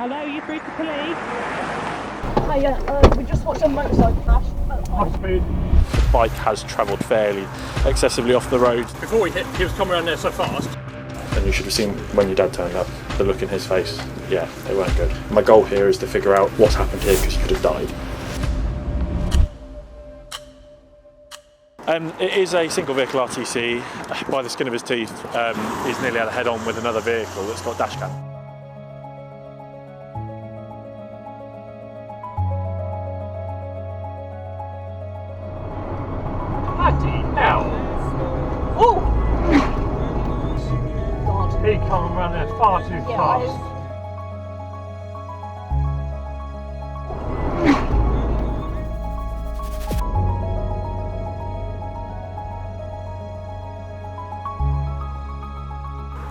Hello, you through to police? Hiya, we just watched a motorcycle crash. High speed. The bike has travelled fairly excessively off the road. Before he hit, he was coming around there so fast. And you should have seen when your dad turned up, the look in his face. Yeah, they weren't good. My goal here is to figure out what's happened here because you could have died. It is a single vehicle RTC. By the skin of his teeth, he's nearly had a head on with another vehicle that's got dash cam. Bloody hell! Oh! God. He coming around there far too Yeah, fast.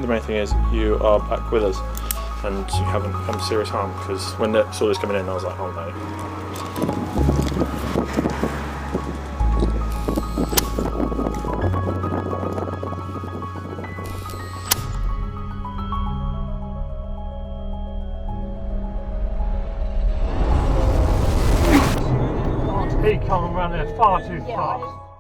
The main thing is you are back with us and you haven't come to serious harm, because when they saw this coming in I was like, oh no. He coming around there far too Yeah, fast.